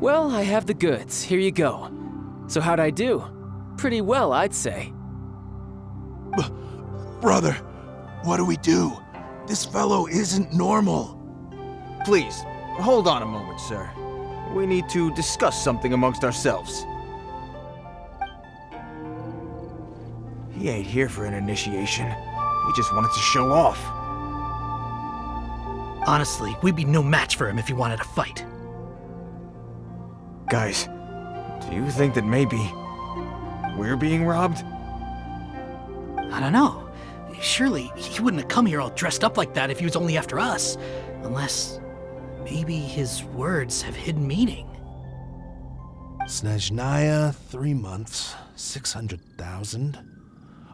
Well, I have the goods. Here you go. So how'd I do? Pretty well, I'd say. Brother, what do we do? This fellow isn't normal. Please, hold on a moment, sir. We need to discuss something amongst ourselves. He ain't here for an initiation. He just wanted to show off. Honestly, we'd be no match for him if he wanted to fight. Guys, do you think that maybe we're being robbed? I don't know. Surely, he wouldn't have come here all dressed up like that if he was only after us. Unless, maybe his words have hidden meaning. Snezhnaya, 3 months, 600,000.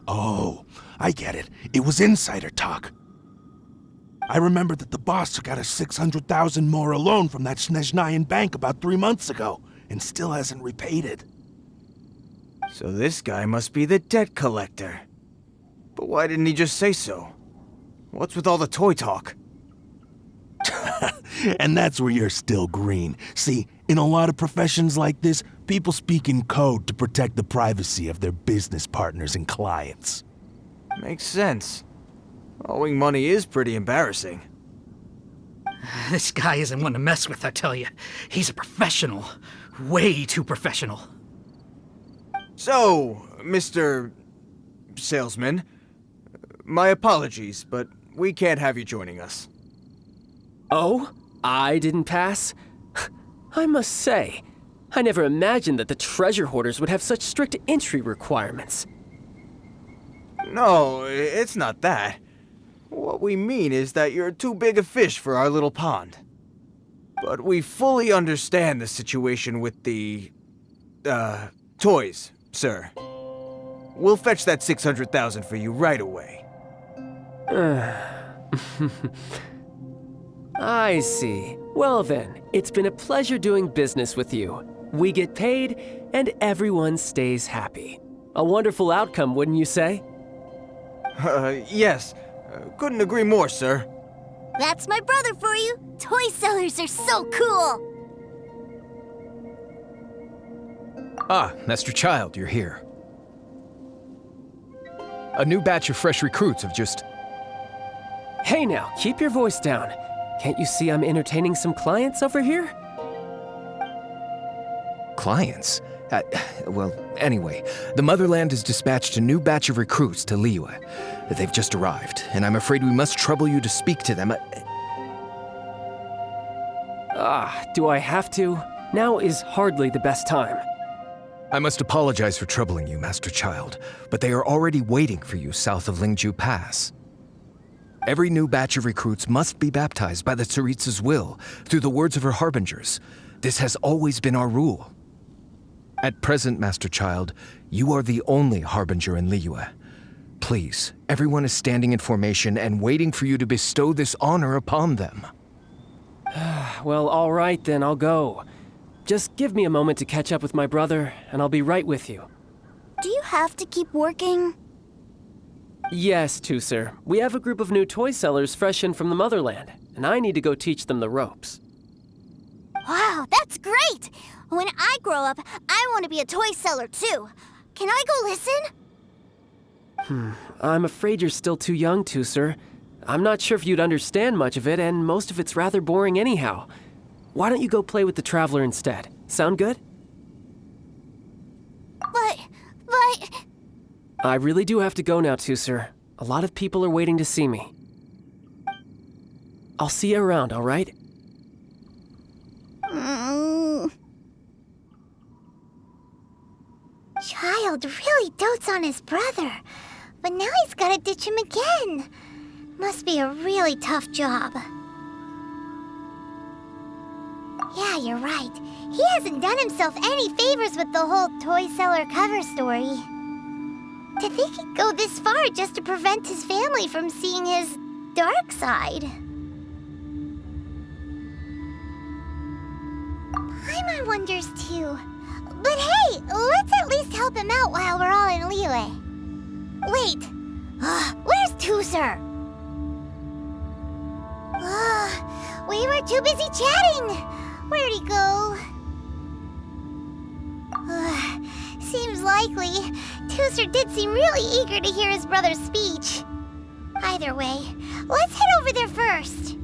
Oh, I get it. It was insider talk. I remember that the boss took out a 600,000 more loan from that Snezhnayan bank about 3 months ago, and still hasn't repaid it. So this guy must be the debt collector. But why didn't he just say so? What's with all the toy talk? And that's where you're still green. See, in a lot of professions like this, people speak in code to protect the privacy of their business partners and clients. Makes sense. Owing money is pretty embarrassing. This guy isn't one to mess with, I tell you. He's a professional. Way too professional. So, Mr. Salesman, my apologies, but we can't have you joining us. Oh? I didn't pass? I must say, I never imagined that the treasure hoarders would have such strict entry requirements. No, it's not that. What we mean is that you're too big a fish for our little pond. But we fully understand the situation with the, toys, sir. We'll fetch that 600,000 for you right away. I see. Well then, it's been a pleasure doing business with you. We get paid, and everyone stays happy. A wonderful outcome, wouldn't you say? Yes. Couldn't agree more, sir. That's my brother for you. Toy sellers are so cool. Ah, Master Child, you're here. A new batch of fresh recruits have just... Hey now, keep your voice down. Can't you see I'm entertaining some clients over here? Clients? Well, anyway, the Motherland has dispatched a new batch of recruits to Liyue. They've just arrived, and I'm afraid we must trouble you to speak to them. Do I have to? Now is hardly the best time. I must apologize for troubling you, Master Child, but they are already waiting for you south of Lingju Pass. Every new batch of recruits must be baptized by the Tsaritsa's will, through the words of her harbingers. This has always been our rule. At present, Master Child, you are the only harbinger in Liyue. Please, everyone is standing in formation and waiting for you to bestow this honor upon them. Well, all right then, I'll go. Just give me a moment to catch up with my brother, and I'll be right with you. Do you have to keep working? Yes, Tusser. We have a group of new toy sellers fresh in from the Motherland, and I need to go teach them the ropes. Wow, that's great! When I grow up, I want to be a toy seller too. Can I go listen? I'm afraid you're still too young, Tusser. I'm not sure if you'd understand much of it, and most of it's rather boring anyhow. Why don't you go play with the Traveler instead? Sound good? But... I really do have to go now, Tusser. A lot of people are waiting to see me. I'll see you around, all right? Child really dotes on his brother, but now he's gotta ditch him again. Must be a really tough job. Yeah, you're right. He hasn't done himself any favors with the whole toy seller cover story. To think he'd go this far just to prevent his family from seeing his dark side. Paimon wonders too. But hey, let's at least help him out while we're all in Liyue. Wait, where's Tusser? We were too busy chatting. Where'd he go? Seems likely. Tooser did seem really eager to hear his brother's speech. Either way, let's head over there first.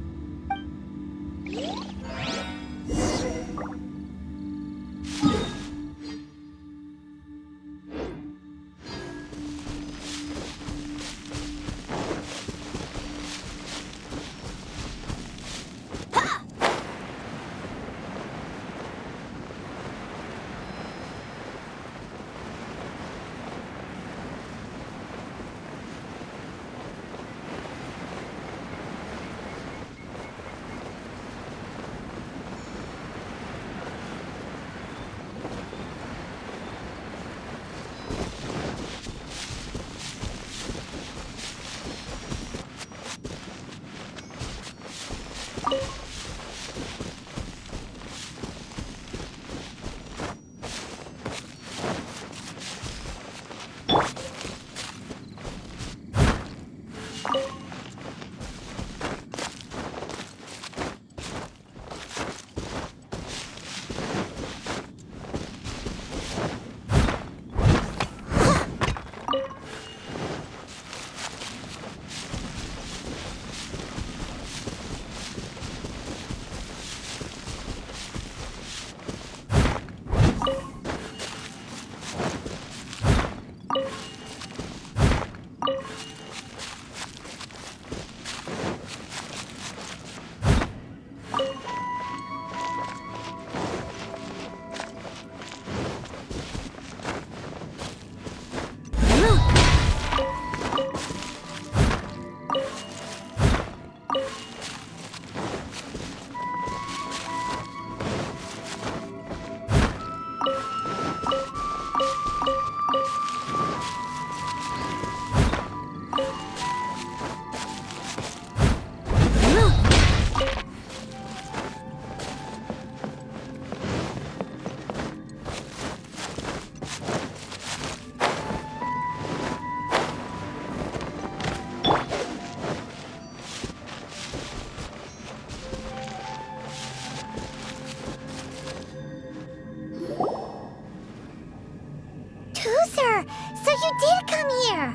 Tooser, so you did come here.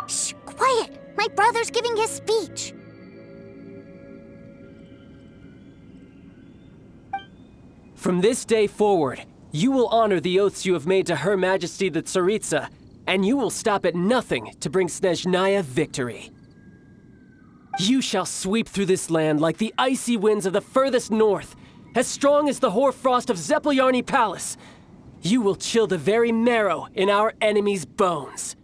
Shh, quiet. My brother's giving his speech. From this day forward, you will honor the oaths you have made to Her Majesty the Tsaritsa, and you will stop at nothing to bring Snezhnaya victory. You shall sweep through this land like the icy winds of the furthest north, as strong as the hoarfrost of Zepelyarny Palace. You will chill the very marrow in our enemies' bones.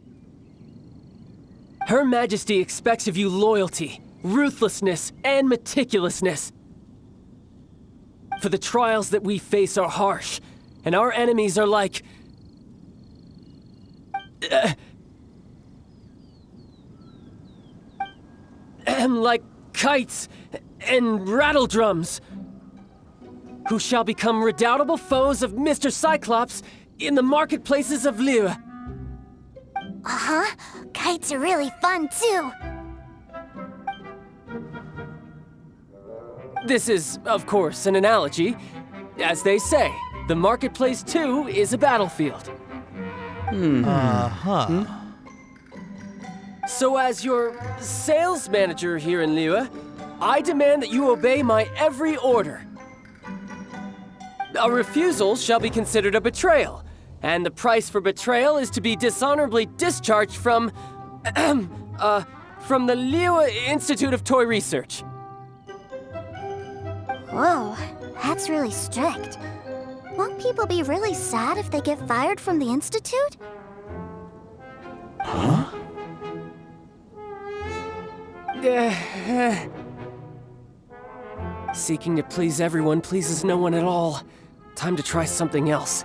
Her Majesty expects of you loyalty, ruthlessness, and meticulousness. For the trials that we face are harsh, and our enemies are like... like kites and rattle drums, who shall become redoubtable foes of Mr. Cyclops in the marketplaces of Liyue. Uh-huh. Kites are really fun, too. This is, of course, an analogy. As they say, the marketplace, too, is a battlefield. So as your sales manager here in Liyue, I demand that you obey my every order. A refusal shall be considered a betrayal, and the price for betrayal is to be dishonorably discharged from the Liyue Institute of Toy Research. Whoa, that's really strict. Won't people be really sad if they get fired from the Institute? Huh? Seeking to please everyone pleases no one at all. Time to try something else.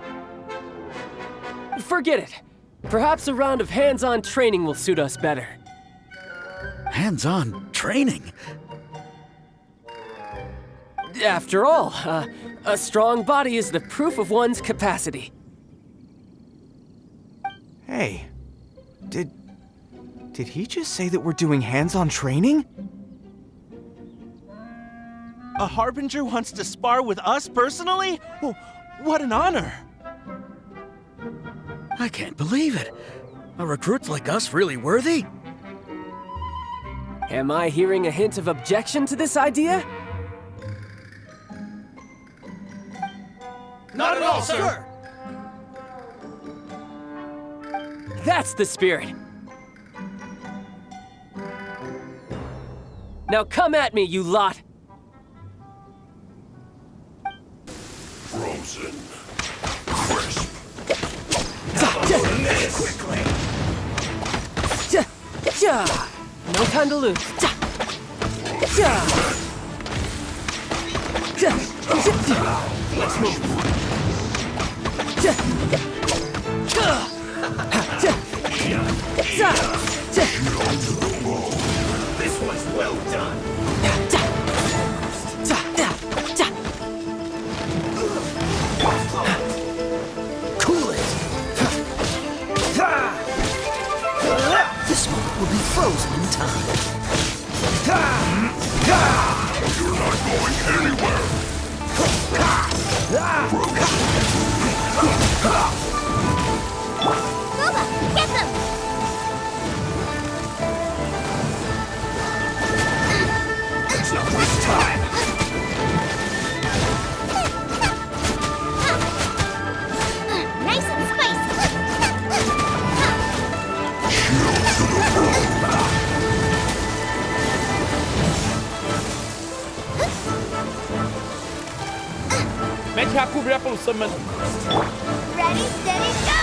Forget it. Perhaps a round of hands-on training will suit us better. Hands-on training? After all, a strong body is the proof of one's capacity. Hey, did he just say that we're doing hands-on training? A Harbinger wants to spar with us personally? Oh, what an honor! I can't believe it. Are recruits like us really worthy? Am I hearing a hint of objection to this idea? Not at all, sir! That's the spirit! Now come at me, you lot! Frozen. Crisp. Quickly! No time to lose. Let's move. This was well done. Cool it. This one will be frozen in time. You're not going anywhere. Boba, get them! It's not this time. Nice and spicy. Mete a cobrir a poluição, mano. Ready, steady, go!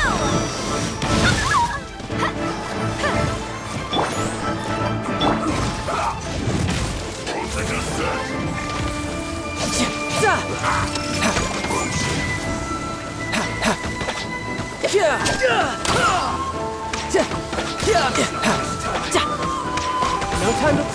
Frozen is set. No time to...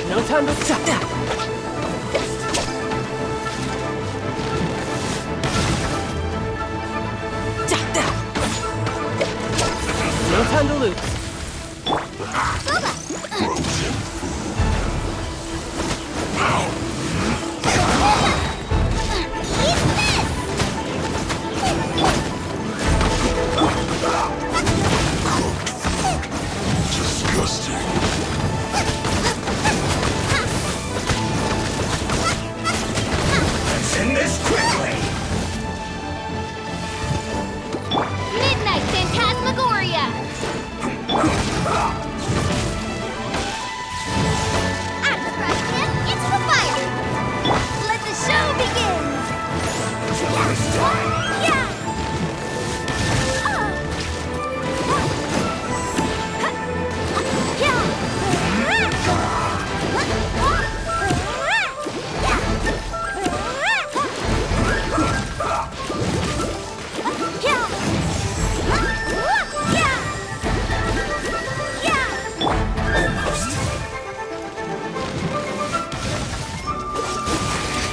No time to... No time to lose. Disgusting. Let's end this quickly. Midnight Phantasmagoria! Out of the brush pit, into the fire! Let the show begin! Yeah!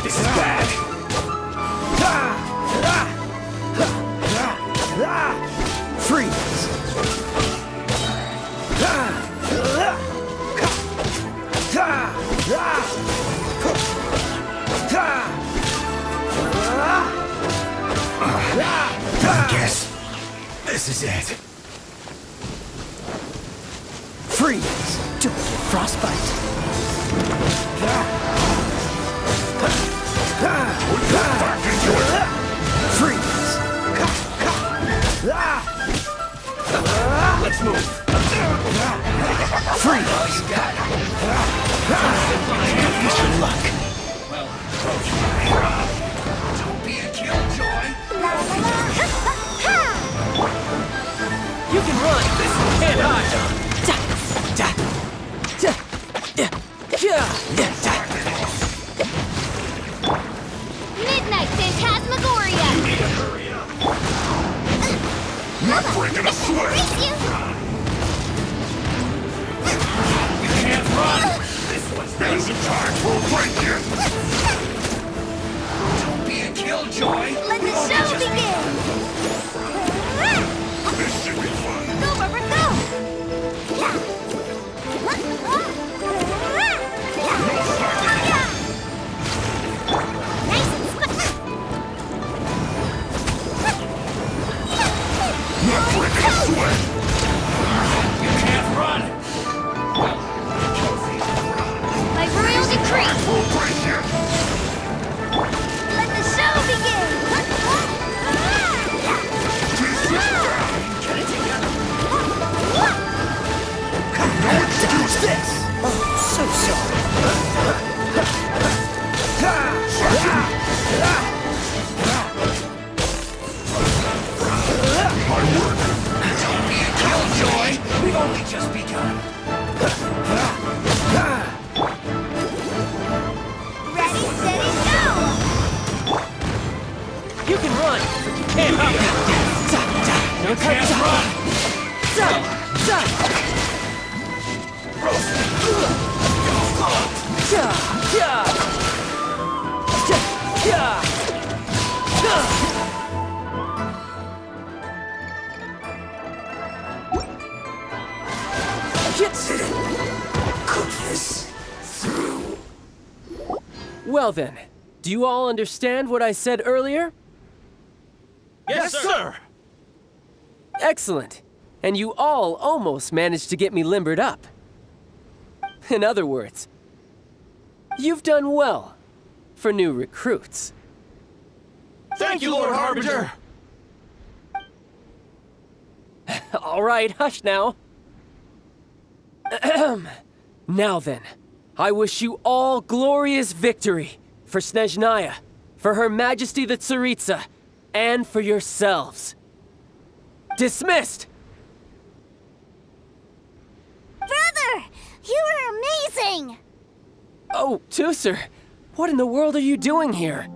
This is bad. Freeze! I guess this is it. Freeze! Don't get frostbite. Back into it. Freeze! Let's move. Freeze! Good luck. Don't be a killjoy. You can run! Can't hide! Midnight Phantasmagoria! Need to hurry up. Not breaking a sweat. Race you! This one's there's a charge. We'll break you. Don't be a killjoy. Let the show begin! This should be fun. Go, Rubber, go! Nice and squish! Not breaking sweat. You can't run. My royal decree! We'll break you. Let the show begin! Get it together. Who's this? Oh, so sorry. My work. Don't be a killjoy. We've only just begun. Ready, steady, go! You can run, but you can't hide. You can't run. Cook this through. Well then, do you all understand what I said earlier? Yes, sir! Excellent. And you all almost managed to get me limbered up. In other words, you've done well for new recruits. Thank you, Lord Harbinger! All right, hush now. Ahem. Now then, I wish you all glorious victory for Snezhnaya, for Her Majesty the Tsaritsa, and for yourselves. Dismissed! Brother! You are amazing! Oh, Tusser, what in the world are you doing here?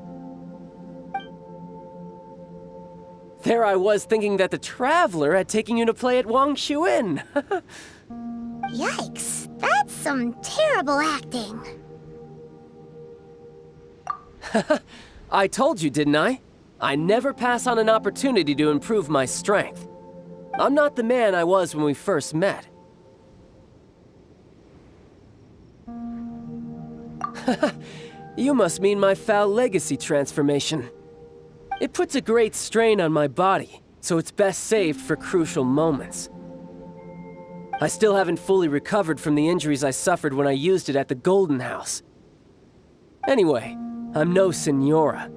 There I was thinking that the Traveler had taken you to play at Wang Shuin. Yikes, that's some terrible acting. I told you, didn't I? I never pass on an opportunity to improve my strength. I'm not the man I was when we first met. You must mean my foul legacy transformation. It puts a great strain on my body, so it's best saved for crucial moments. I still haven't fully recovered from the injuries I suffered when I used it at the Golden House. Anyway, I'm no Senora.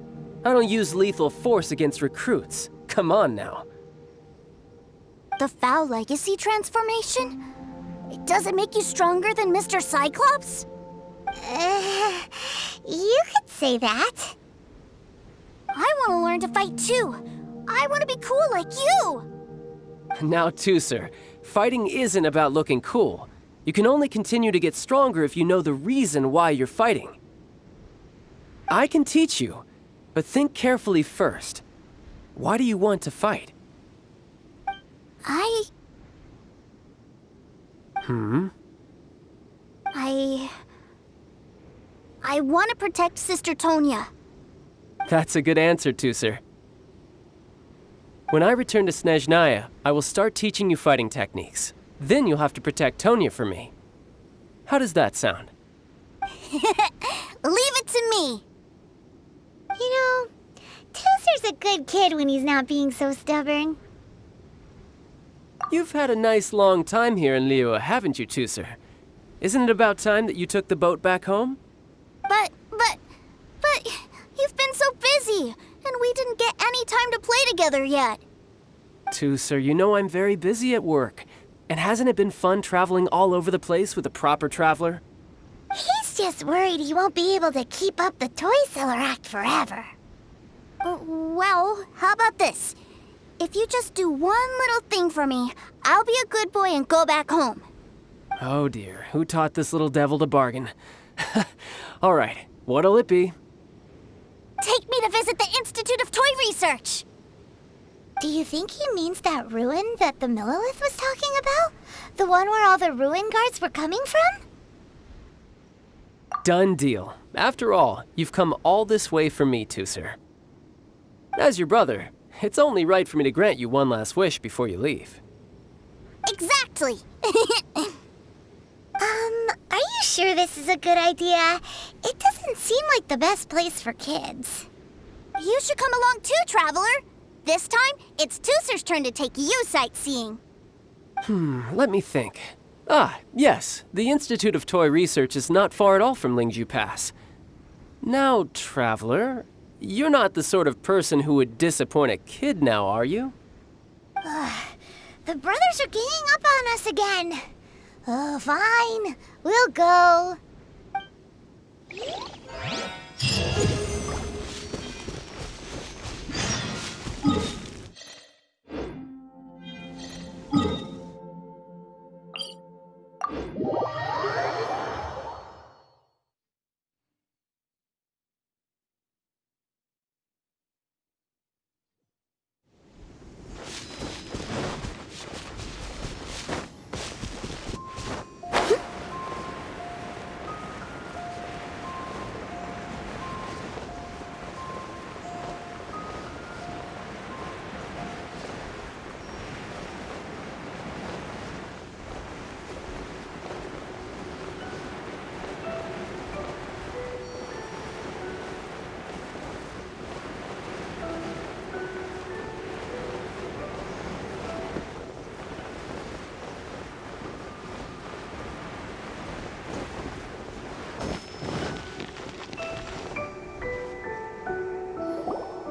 I don't use lethal force against recruits. Come on now. The foul legacy transformation? Does it make you stronger than Mr. Cyclops? You could say that. I want to learn to fight too. I want to be cool like you. Now, Tusser, fighting isn't about looking cool. You can only continue to get stronger if you know the reason why you're fighting. I can teach you, but think carefully first. Why do you want to fight? I want to protect Sister Tonya. That's a good answer, Tusser. When I return to Snezhnaya, I will start teaching you fighting techniques. Then you'll have to protect Tonya for me. How does that sound? Leave it to me. You know, Tusser's a good kid when he's not being so stubborn. You've had a nice long time here in Liyue, haven't you, Tusser? Isn't it about time that you took the boat back home? But, you've been so busy, and we didn't get any time to play together yet. Tusser, you know I'm very busy at work. And hasn't it been fun traveling all over the place with a proper traveler? He's just worried he won't be able to keep up the toy seller act forever. Well, how about this? If you just do one little thing for me, I'll be a good boy and go back home. Oh dear, who taught this little devil to bargain? All right, what'll it be? Take me to visit the Institute of Toy Research! Do you think he means that ruin that the Millilith was talking about? The one where all the ruin guards were coming from? Done deal. After all, you've come all this way for me, Tusser. As your brother, it's only right for me to grant you one last wish before you leave. Exactly. Are you sure this is a good idea? It doesn't seem like the best place for kids. You should come along too, Traveler. This time, it's Tusser's turn to take you sightseeing. Let me think. Ah, yes, the Institute of Toy Research is not far at all from Lingju Pass. Now, Traveler, you're not the sort of person who would disappoint a kid now, are you? The brothers are ganging up on us again. Oh, fine. We'll go.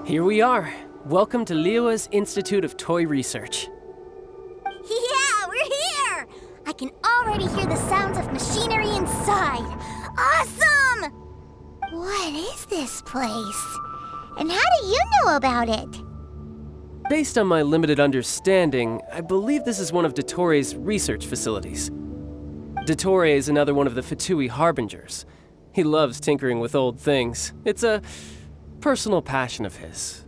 Here we are. Welcome to Liyue's Institute of Toy Research. Yeah, we're here! I can already hear the sounds of machinery inside. Awesome! What is this place? And how do you know about it? Based on my limited understanding, I believe this is one of Dottoro's research facilities. Dottore is another one of the Fatui Harbingers. He loves tinkering with old things. It's a personal passion of his.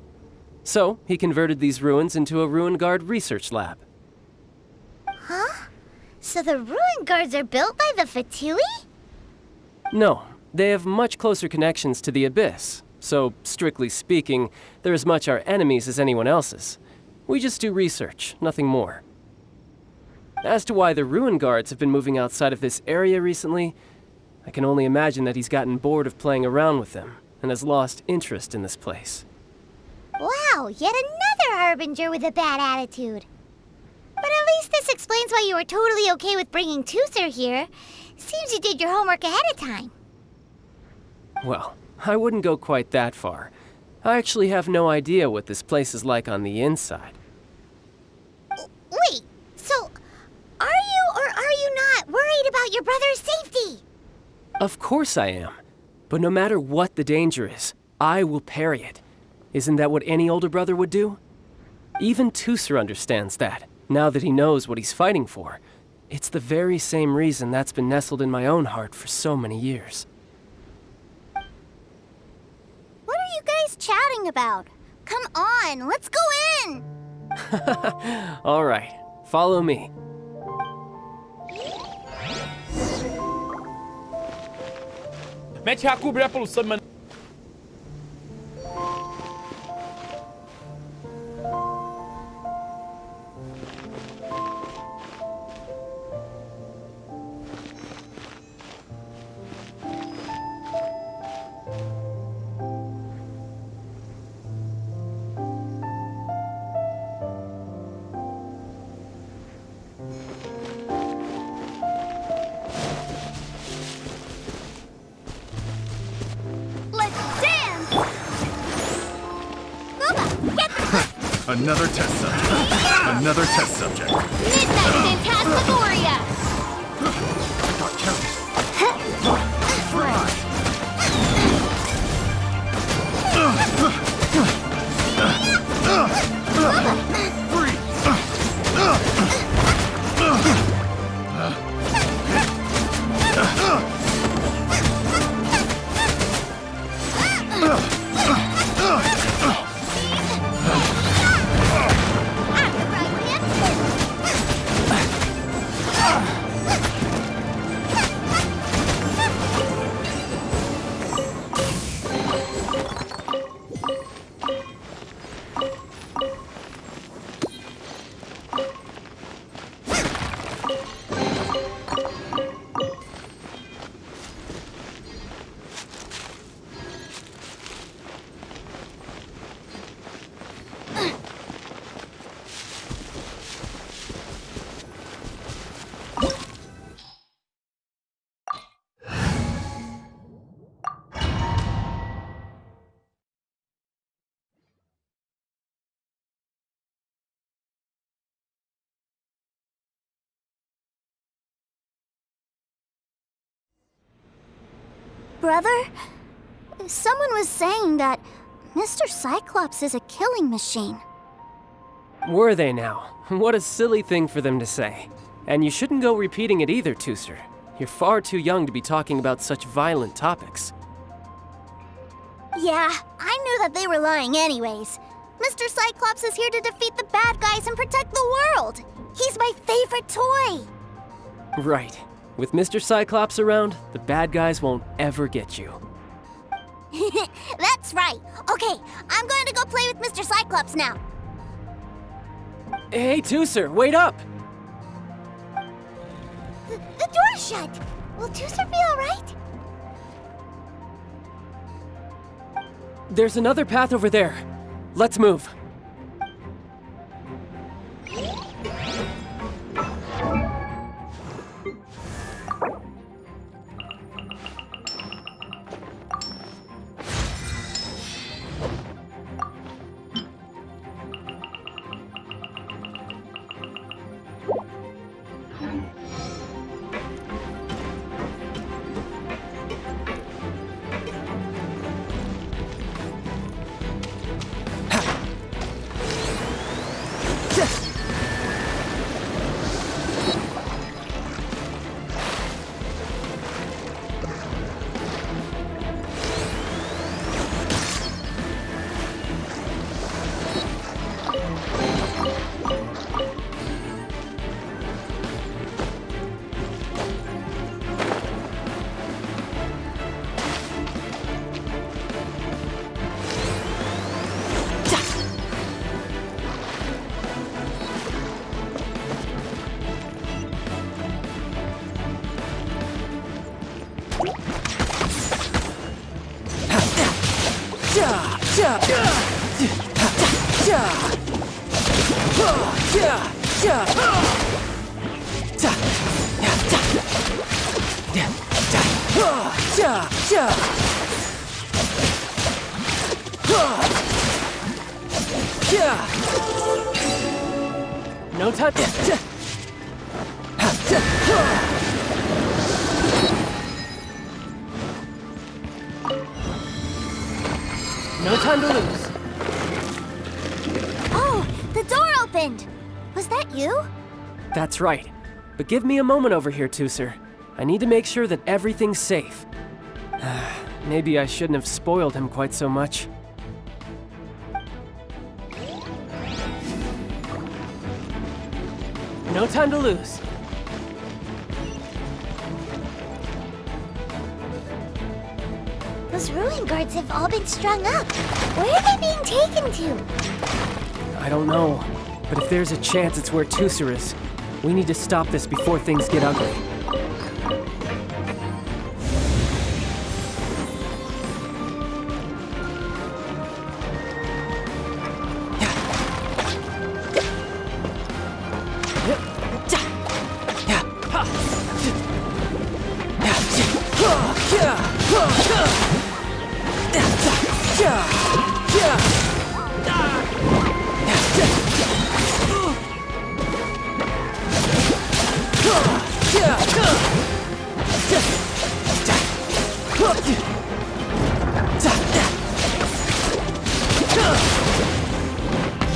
So, he converted these ruins into a Ruin Guard research lab. Huh? So the ruin guards are built by the Fatui? No, they have much closer connections to the Abyss. So, strictly speaking, they're as much our enemies as anyone else's. We just do research, nothing more. As to why the Ruin Guards have been moving outside of this area recently, I can only imagine that he's gotten bored of playing around with them and has lost interest in this place. Wow, yet another Harbinger with a bad attitude. But at least this explains why you were totally okay with bringing Tusser here. Seems you did your homework ahead of time. Well, I wouldn't go quite that far. I actually have no idea what this place is like on the inside. Wait, so are you or are you not worried about your brother's safety? Of course I am. But no matter what the danger is, I will parry it. Isn't that what any older brother would do? Even Tusser understands that, now that he knows what he's fighting for. It's the very same reason that's been nestled in my own heart for so many years. What are you guys chatting about? Come on, let's go in! All right, follow me. Mete a cobrir a poluição, mano. Another test subject. Another test subject. Midnight Phantasmagoria! Got counted. Brother, someone was saying that Mr. Cyclops is a killing machine. Were they now? What a silly thing for them to say. And you shouldn't go repeating it either, Tooser. You're far too young to be talking about such violent topics. Yeah, I knew that they were lying anyways. Mr. Cyclops is here to defeat the bad guys and protect the world. He's my favorite toy. Right. With Mr. Cyclops around, the bad guys won't ever get you. That's right. Okay, I'm going to go play with Mr. Cyclops now. Hey, Tooser, wait up! The door's shut. Will Tooser be all right? There's another path over there. Let's move. No time. No time to lose. Oh, the door opened. Was that you? That's right. But give me a moment over here, Tooser. I need to make sure that everything's safe. Maybe I shouldn't have spoiled him quite so much. No time to lose. Those ruin guards have all been strung up. Where are they being taken to? I don't know, but if there's a chance it's where Tooser is, we need to stop this before things get ugly.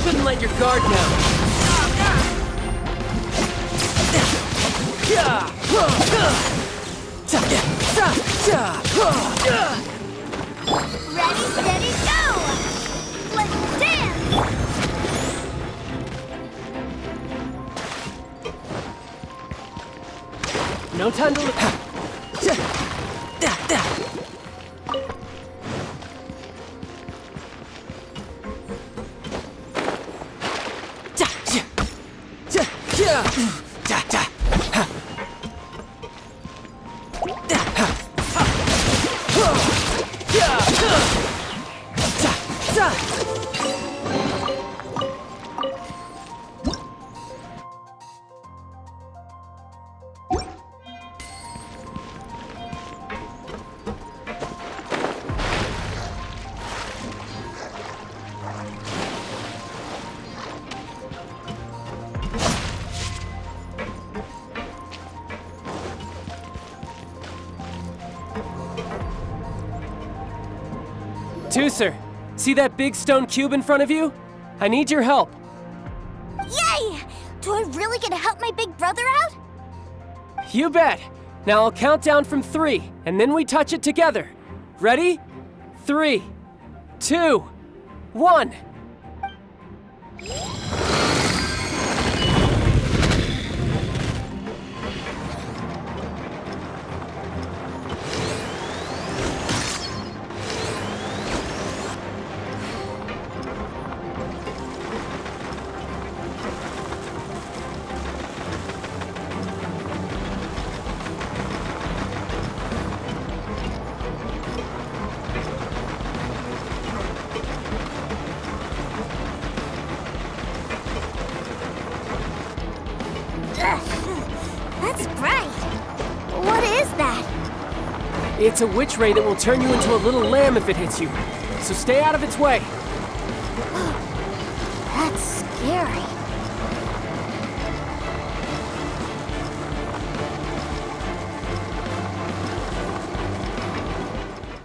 Shouldn't let your guard down. Ready, steady, go! Let's dance! No time to look. Tooser, see that big stone cube in front of you? I need your help. Yay! Do I really get to help my big brother out? You bet. Now I'll count down from 3, and then we touch it together. Ready? 3, 2, 1. That's bright. What is that? It's a witch ray that will turn you into a little lamb if it hits you. So stay out of its way. That's scary.